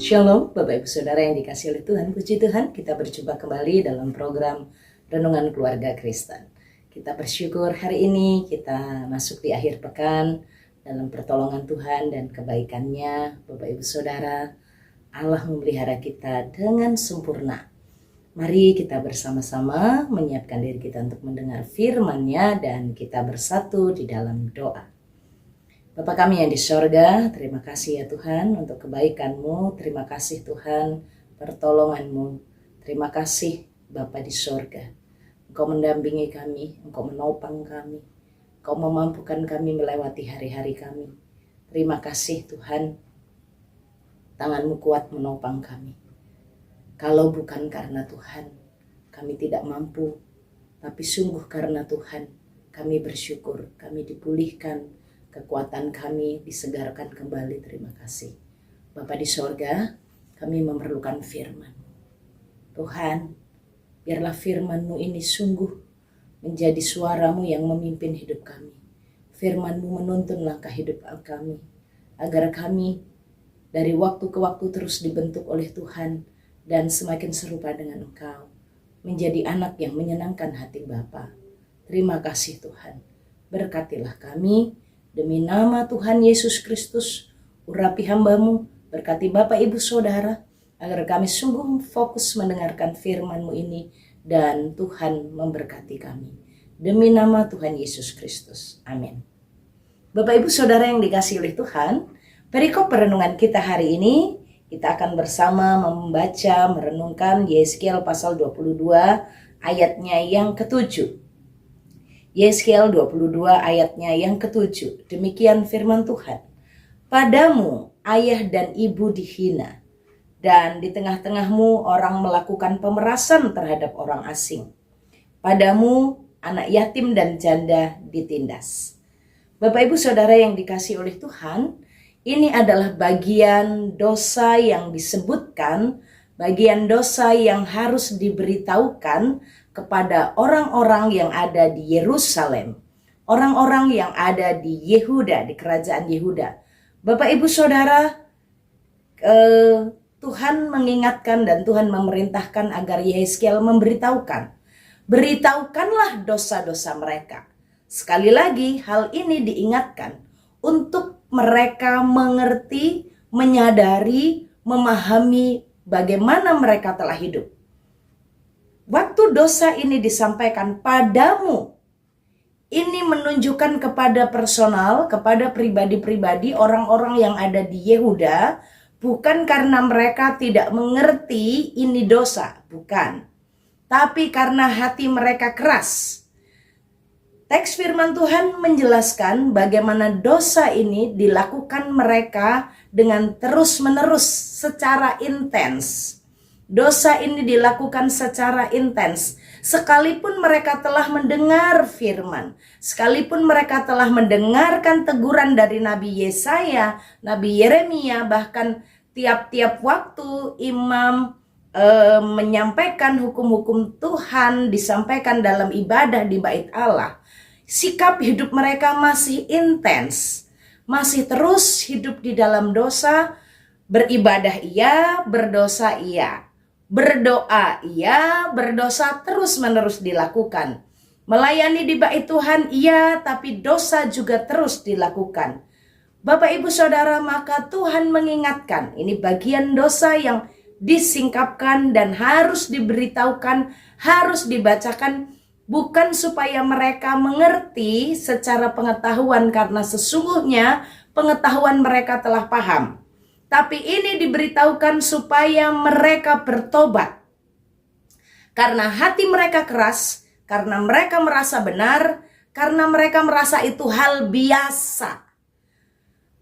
Shalom Bapak Ibu Saudara yang dikasihi oleh Tuhan. Puji Tuhan, kita berjumpa kembali dalam program Renungan Keluarga Kristen. Kita bersyukur hari ini kita masuk di akhir pekan dalam pertolongan Tuhan dan kebaikannya. Bapak Ibu Saudara, Allah memelihara kita dengan sempurna. Mari kita bersama-sama menyiapkan diri kita untuk mendengar firman-Nya dan kita bersatu di dalam doa. Bapa kami yang di sorga, terima kasih ya Tuhan untuk kebaikan-Mu, terima kasih Tuhan pertolongan-Mu, terima kasih Bapa di sorga. Engkau mendampingi kami, Engkau menopang kami, Engkau memampukan kami melewati hari-hari kami. Terima kasih Tuhan, tangan-Mu kuat menopang kami. Kalau bukan karena Tuhan, kami tidak mampu, tapi sungguh karena Tuhan, kami bersyukur, kami dipulihkan, kekuatan kami disegarkan kembali. Terima kasih Bapa di sorga, kami memerlukan firman Tuhan. Biarlah firman-Mu ini sungguh menjadi suara-Mu yang memimpin hidup kami. Firman-Mu menuntun langkah hidup kami, agar kami dari waktu ke waktu terus dibentuk oleh Tuhan dan semakin serupa dengan Engkau, menjadi anak yang menyenangkan hati Bapa. Terima kasih Tuhan, berkatilah kami. Demi nama Tuhan Yesus Kristus, urapi hamba-Mu, berkati Bapak Ibu Saudara, agar kami sungguh fokus mendengarkan firman-Mu ini, dan Tuhan memberkati kami. Demi nama Tuhan Yesus Kristus. Amin. Bapak Ibu Saudara yang dikasihi oleh Tuhan, perikop perenungan kita hari ini, kita akan bersama membaca, merenungkan Yesaya pasal 22 ayatnya yang ke-7. Yesaya 22 ayatnya yang ke-7. Demikian firman Tuhan. Padamu ayah dan ibu dihina, dan di tengah-tengahmu orang melakukan pemerasan terhadap orang asing. Padamu anak yatim dan janda ditindas. Bapak Ibu Saudara yang dikasihi oleh Tuhan, ini adalah bagian dosa yang disebutkan, bagian dosa yang harus diberitahukan kepada orang-orang yang ada di Yerusalem, orang-orang yang ada di Yehuda, di kerajaan Yehuda. Bapak Ibu Saudara, Tuhan mengingatkan dan Tuhan memerintahkan agar Yesaya beritahukanlah dosa-dosa mereka. Sekali lagi hal ini diingatkan untuk mereka mengerti, menyadari, memahami bagaimana mereka telah hidup. Waktu dosa ini disampaikan padamu, ini menunjukkan kepada personal, kepada pribadi-pribadi orang-orang yang ada di Yehuda, bukan karena mereka tidak mengerti ini dosa, bukan. Tapi karena hati mereka keras. Teks firman Tuhan menjelaskan bagaimana dosa ini dilakukan mereka dengan terus-menerus secara intens. Dosa ini dilakukan secara intens. Sekalipun mereka telah mendengar firman, sekalipun mereka telah mendengarkan teguran dari Nabi Yesaya, Nabi Yeremia, bahkan tiap-tiap waktu imam menyampaikan hukum-hukum Tuhan, disampaikan dalam ibadah di bait Allah, sikap hidup mereka masih intens, masih terus hidup di dalam dosa. Beribadah iya, berdosa iya. Berdoa iya, berdosa terus-menerus dilakukan. Melayani di bait Tuhan iya, tapi dosa juga terus dilakukan. Bapak Ibu Saudara, maka Tuhan mengingatkan, ini bagian dosa yang disingkapkan dan harus diberitahukan, harus dibacakan, bukan supaya mereka mengerti secara pengetahuan karena sesungguhnya pengetahuan mereka telah paham. Tapi ini diberitahukan supaya mereka bertobat. Karena hati mereka keras, karena mereka merasa benar, karena mereka merasa itu hal biasa.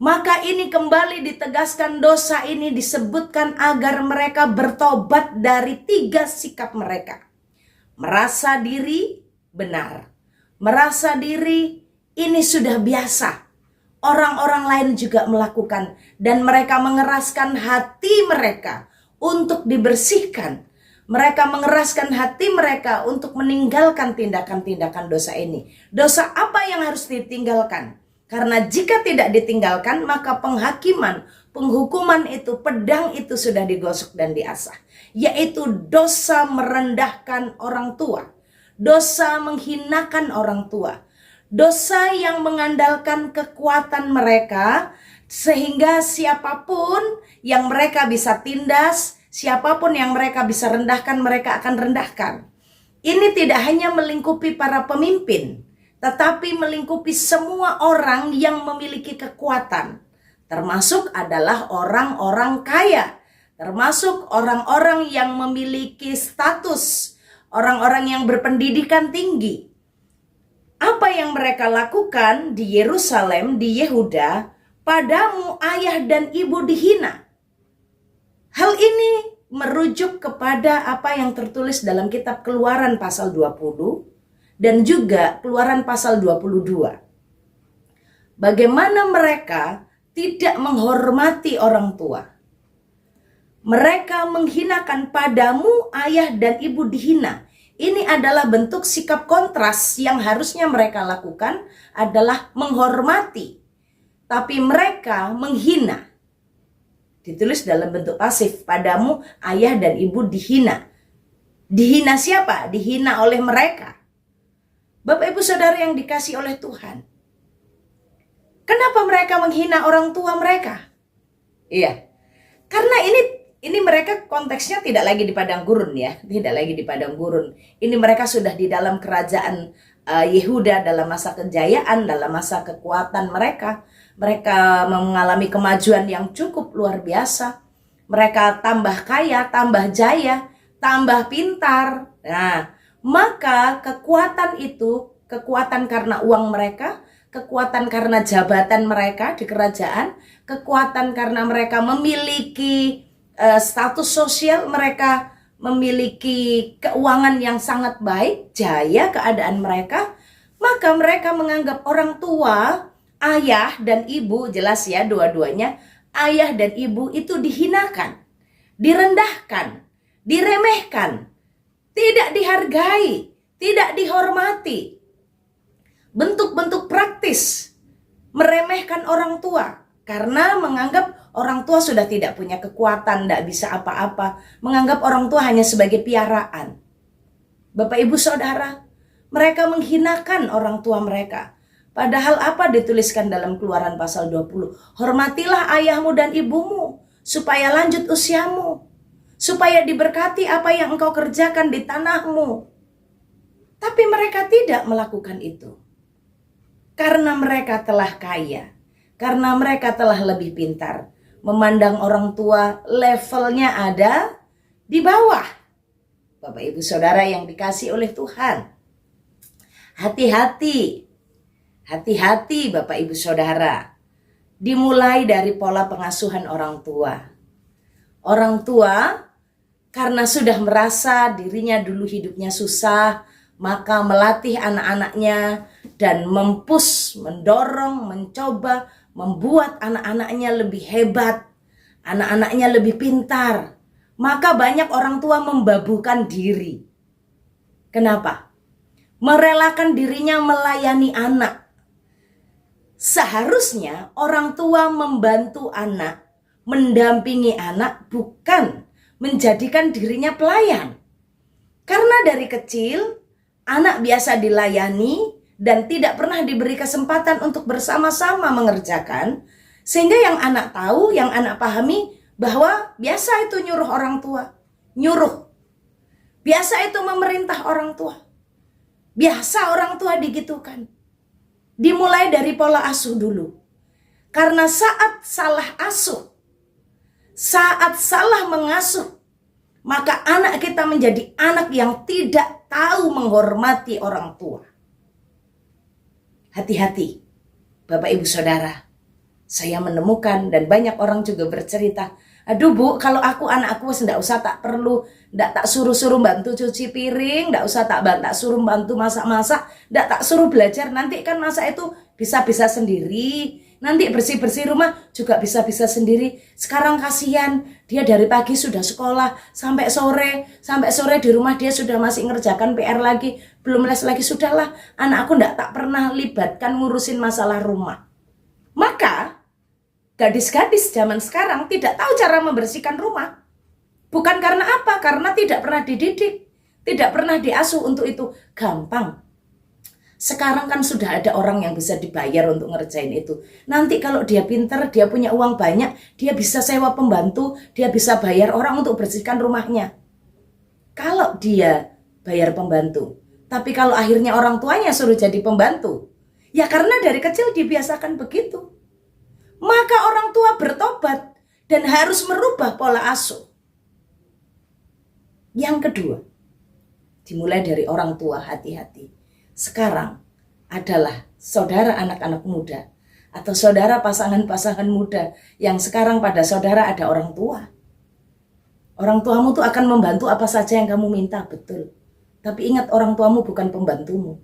Maka ini kembali ditegaskan, dosa ini disebutkan agar mereka bertobat dari 3 sikap mereka. Merasa diri benar, merasa diri ini sudah biasa. Orang-orang lain juga melakukan dan mereka mengeraskan hati mereka untuk dibersihkan. Mereka mengeraskan hati mereka untuk meninggalkan tindakan-tindakan dosa ini. Dosa apa yang harus ditinggalkan? Karena jika tidak ditinggalkan, maka penghakiman, penghukuman itu, pedang itu sudah digosok dan diasah, yaitu dosa merendahkan orang tua, dosa menghinakan orang tua, dosa yang mengandalkan kekuatan mereka, sehingga siapapun yang mereka bisa tindas, siapapun yang mereka bisa rendahkan, mereka akan rendahkan. Ini tidak hanya melingkupi para pemimpin, tetapi melingkupi semua orang yang memiliki kekuatan. Termasuk adalah orang-orang kaya, termasuk orang-orang yang memiliki status, orang-orang yang berpendidikan tinggi. Apa yang mereka lakukan di Yerusalem, di Yehuda, padamu ayah dan ibu dihina. Hal ini merujuk kepada apa yang tertulis dalam kitab Keluaran pasal 20 dan juga Keluaran pasal 22. Bagaimana mereka tidak menghormati orang tua. Mereka menghinakan, padamu ayah dan ibu dihina. Ini adalah bentuk sikap kontras yang harusnya mereka lakukan adalah menghormati. Tapi mereka menghina. Ditulis dalam bentuk pasif, padamu ayah dan ibu dihina. Dihina siapa? Dihina oleh mereka. Bapak ibu saudara yang dikasihi oleh Tuhan. Kenapa mereka menghina orang tua mereka? Iya, karena ini mereka konteksnya tidak lagi di padang gurun ya, tidak lagi di padang gurun. Ini mereka sudah di dalam kerajaan Yehuda dalam masa kejayaan, dalam masa kekuatan mereka. Mereka mengalami kemajuan yang cukup luar biasa. Mereka tambah kaya, tambah jaya, tambah pintar. Nah, maka kekuatan itu, kekuatan karena uang mereka, kekuatan karena jabatan mereka di kerajaan, kekuatan karena mereka memiliki status sosial, mereka memiliki keuangan yang sangat baik, jaya keadaan mereka, maka mereka menganggap orang tua, ayah dan ibu, jelas ya dua-duanya, ayah dan ibu itu dihinakan, direndahkan, diremehkan, tidak dihargai, tidak dihormati. Bentuk-bentuk praktis meremehkan orang tua karena menganggap orang tua sudah tidak punya kekuatan, tidak bisa apa-apa, menganggap orang tua hanya sebagai piaraan. Bapak ibu saudara, mereka menghinakan orang tua mereka. Padahal apa dituliskan dalam Keluaran pasal 20? Hormatilah ayahmu dan ibumu supaya lanjut usiamu, supaya diberkati apa yang engkau kerjakan di tanahmu. Tapi mereka tidak melakukan itu. Karena mereka telah kaya, karena mereka telah lebih pintar, memandang orang tua levelnya ada di bawah. Bapak ibu saudara yang dikasihi oleh Tuhan, hati-hati, hati-hati Bapak ibu saudara. Dimulai dari pola pengasuhan orang tua. Orang tua karena sudah merasa dirinya dulu hidupnya susah, maka melatih anak-anaknya dan mendorong, mencoba, membuat anak-anaknya lebih hebat, anak-anaknya lebih pintar. Maka banyak orang tua membabukan diri. Kenapa? Merelakan dirinya melayani anak. Seharusnya orang tua membantu anak, mendampingi anak, bukan menjadikan dirinya pelayan. Karena dari kecil anak biasa dilayani dan tidak pernah diberi kesempatan untuk bersama-sama mengerjakan, sehingga yang anak tahu, yang anak pahami bahwa biasa itu nyuruh orang tua, nyuruh. Biasa itu memerintah orang tua. Biasa orang tua digitukan. Dimulai dari pola asuh dulu. Karena saat salah asuh, saat salah mengasuh, maka anak kita menjadi anak yang tidak tahu menghormati orang tua. Hati-hati, Bapak Ibu Saudara. Saya menemukan dan banyak orang juga bercerita, aduh Bu, kalau anak aku tidak usah tak perlu, tidak tak suruh-suruh bantu cuci piring, tidak usah tak suruh bantu masak-masak, tidak tak suruh belajar, nanti kan masak itu bisa-bisa sendiri. Nanti bersih-bersih rumah juga bisa-bisa sendiri. Sekarang kasihan, dia dari pagi sudah sekolah sampai sore di rumah dia sudah masih ngerjakan PR lagi, belum les lagi. Sudahlah, anak aku tak pernah libatkan ngurusin masalah rumah. Maka gadis-gadis zaman sekarang tidak tahu cara membersihkan rumah. Bukan karena apa? Karena tidak pernah dididik, tidak pernah diasuh untuk itu. Gampang. Sekarang kan sudah ada orang yang bisa dibayar untuk ngerjain itu. Nanti kalau dia pinter, dia punya uang banyak, dia bisa sewa pembantu, dia bisa bayar orang untuk bersihkan rumahnya. Kalau dia bayar pembantu, tapi kalau akhirnya orang tuanya suruh jadi pembantu, ya karena dari kecil dibiasakan begitu. Maka orang tua bertobat dan harus merubah pola asuh. Yang kedua, dimulai dari orang tua, hati-hati. Sekarang adalah saudara anak-anak muda atau saudara pasangan-pasangan muda yang sekarang pada saudara ada orang tua. Orang tuamu tuh akan membantu apa saja yang kamu minta, betul. Tapi ingat, orang tuamu bukan pembantumu.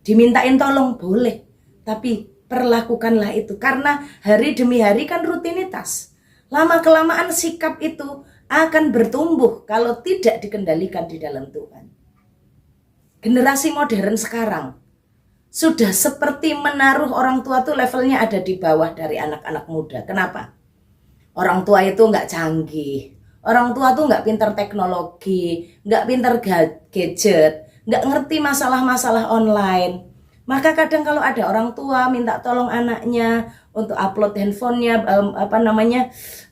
Dimintain tolong boleh, tapi perlakukanlah itu. Karena hari demi hari kan rutinitas. Lama-kelamaan sikap itu akan bertumbuh kalau tidak dikendalikan di dalam Tuhan. Generasi modern sekarang sudah seperti menaruh orang tua tuh levelnya ada di bawah dari anak-anak muda. Kenapa? Orang tua itu nggak canggih. Orang tua tuh nggak pintar teknologi, nggak pintar gadget, nggak ngerti masalah-masalah online. Maka kadang kalau ada orang tua minta tolong anaknya untuk upload handphonenya,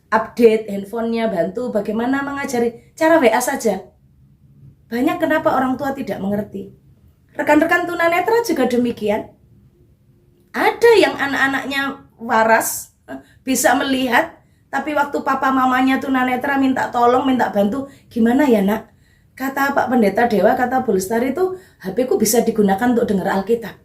update handphonenya, bantu bagaimana mengajari, cara WA saja. Banyak kenapa orang tua tidak mengerti. Rekan-rekan tunanetra juga demikian. Ada yang anak-anaknya waras, bisa melihat, tapi waktu papa mamanya tunanetra minta tolong, minta bantu, gimana ya nak? Kata Pak Pendeta Dewa, kata Bu Lestari itu, HP ku bisa digunakan untuk dengar Alkitab.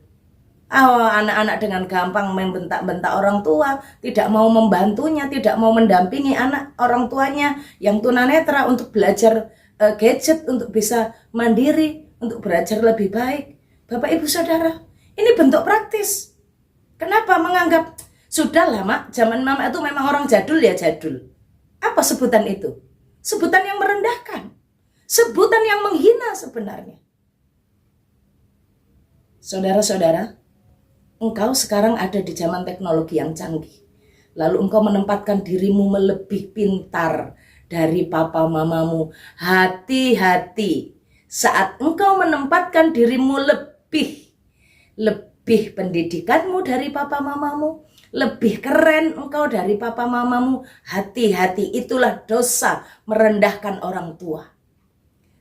Anak-anak dengan gampang membentak-bentak orang tua, tidak mau membantunya, tidak mau mendampingi anak orang tuanya yang tunanetra untuk belajar gadget, untuk bisa mandiri, untuk belajar lebih baik. Bapak Ibu Saudara, ini bentuk praktis. Kenapa menganggap sudah lama zaman mama itu memang orang jadul ya jadul. Apa sebutan itu? Sebutan yang merendahkan, sebutan yang menghina sebenarnya. Saudara-saudara, engkau sekarang ada di zaman teknologi yang canggih. Lalu engkau menempatkan dirimu lebih pintar dari papa mamamu. Hati-hati saat engkau menempatkan dirimu lebih pendidikanmu dari papa mamamu, lebih keren engkau dari papa mamamu. Hati-hati, itulah dosa merendahkan orang tua.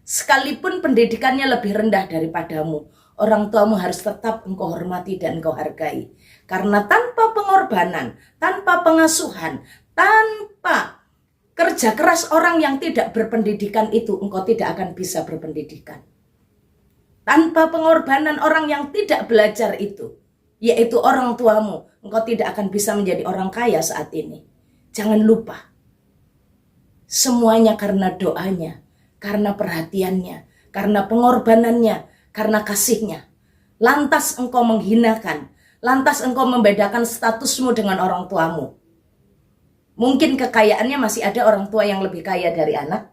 Sekalipun pendidikannya lebih rendah daripadamu, orang tuamu harus tetap engkau hormati dan engkau hargai. Karena tanpa pengorbanan, tanpa pengasuhan, tanpa kerja keras orang yang tidak berpendidikan itu, engkau tidak akan bisa berpendidikan. Tanpa pengorbanan orang yang tidak belajar itu, yaitu orang tuamu, engkau tidak akan bisa menjadi orang kaya saat ini. Jangan lupa, semuanya karena doanya, karena perhatiannya, karena pengorbanannya, karena kasihnya. Lantas engkau menghinakan, lantas engkau membedakan statusmu dengan orang tuamu. Mungkin kekayaannya masih ada orang tua yang lebih kaya dari anak.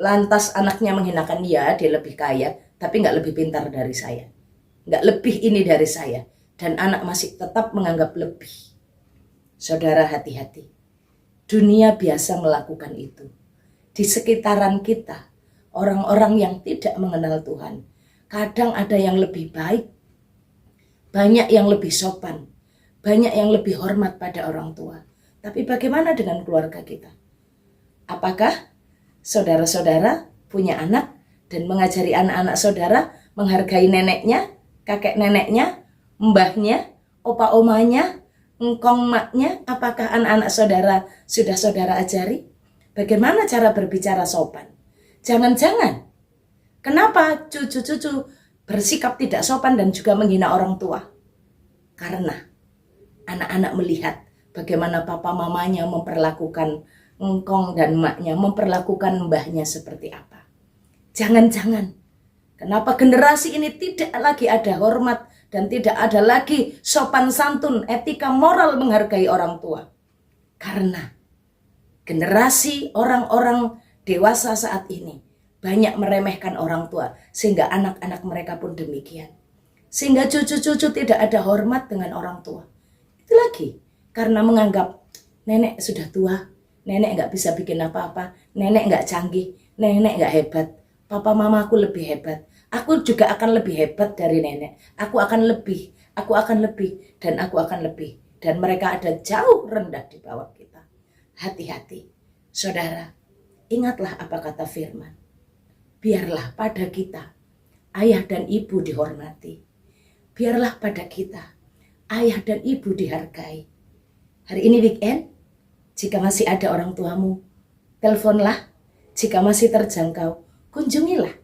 Lantas anaknya menghinakan, ya dia lebih kaya, tapi nggak lebih pintar dari saya. Nggak lebih ini dari saya. Dan anak masih tetap menganggap lebih. Saudara, hati-hati. Dunia biasa melakukan itu. Di sekitaran kita, orang-orang yang tidak mengenal Tuhan, kadang ada yang lebih baik, banyak yang lebih sopan, banyak yang lebih hormat pada orang tua. Tapi bagaimana dengan keluarga kita? Apakah saudara-saudara punya anak dan mengajari anak-anak saudara menghargai neneknya, kakek neneknya, mbahnya, opa omanya, engkong maknya? Apakah anak-anak saudara sudah saudara ajari? Bagaimana cara berbicara sopan? Jangan-jangan, kenapa cucu-cucu bersikap tidak sopan dan juga menghina orang tua? Karena anak-anak melihat bagaimana papa mamanya memperlakukan engkong dan maknya, memperlakukan mbahnya seperti apa. Jangan-jangan, kenapa generasi ini tidak lagi ada hormat dan tidak ada lagi sopan santun, etika moral menghargai orang tua? Karena generasi orang-orang dewasa saat ini banyak meremehkan orang tua, sehingga anak-anak mereka pun demikian. Sehingga cucu-cucu tidak ada hormat dengan orang tua. Itu lagi, karena menganggap nenek sudah tua, nenek nggak bisa bikin apa-apa, nenek nggak canggih, nenek nggak hebat, papa mama aku lebih hebat, aku juga akan lebih hebat dari nenek, aku akan lebih, dan aku akan lebih. Dan mereka ada jauh rendah di bawah kita. Hati-hati, saudara, ingatlah apa kata firman. Biarlah pada kita, ayah dan ibu dihormati. Biarlah pada kita, ayah dan ibu dihargai. Hari ini weekend, jika masih ada orang tuamu, teleponlah. Jika masih terjangkau, kunjungilah.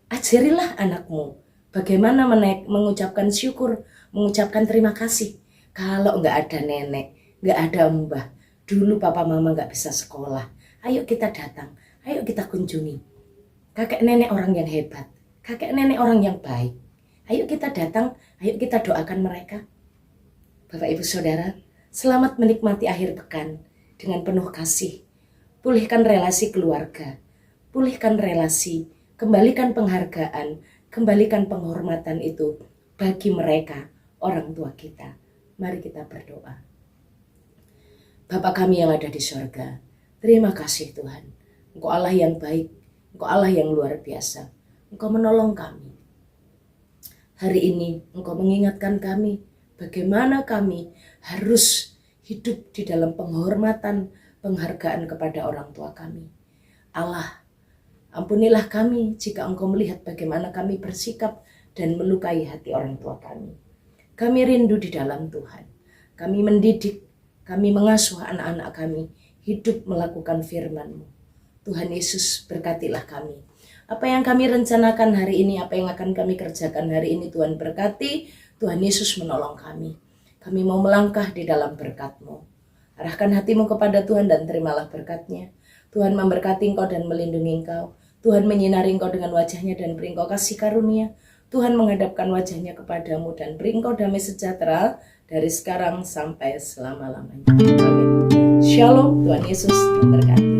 Ajarilah anakmu bagaimana mengucapkan syukur, mengucapkan terima kasih. Kalau nggak ada nenek, nggak ada mbah, dulu papa mama nggak bisa sekolah, ayo kita datang, ayo kita kunjungi. Kakek nenek orang yang hebat, kakek nenek orang yang baik. Ayo kita datang, ayo kita doakan mereka. Bapak Ibu Saudara, selamat menikmati akhir pekan dengan penuh kasih. Pulihkan relasi keluarga, pulihkan relasi, kembalikan penghargaan, kembalikan penghormatan itu bagi mereka, orang tua kita. Mari kita berdoa. Bapa kami yang ada di sorga, terima kasih Tuhan. Engkau Allah yang baik, Engkau Allah yang luar biasa. Engkau menolong kami. Hari ini Engkau mengingatkan kami bagaimana kami harus hidup di dalam penghormatan, penghargaan kepada orang tua kami. Allah, ampunilah kami jika Engkau melihat bagaimana kami bersikap dan melukai hati orang tua kami. Kami rindu di dalam Tuhan. Kami mendidik, kami mengasuh anak-anak kami hidup melakukan firman-Mu. Tuhan Yesus, berkatilah kami. Apa yang kami rencanakan hari ini, apa yang akan kami kerjakan hari ini, Tuhan berkati. Tuhan Yesus menolong kami. Kami mau melangkah di dalam berkat-Mu. Arahkan hatimu kepada Tuhan dan terimalah berkat-Nya. Tuhan memberkati engkau dan melindungi engkau. Tuhan menyinari engkau dengan wajah-Nya dan beri engkau kasih karunia. Tuhan menghadapkan wajah-Nya kepadamu dan beri engkau damai sejahtera dari sekarang sampai selama-lamanya. Amin. Shalom, Tuhan Yesus memberkati.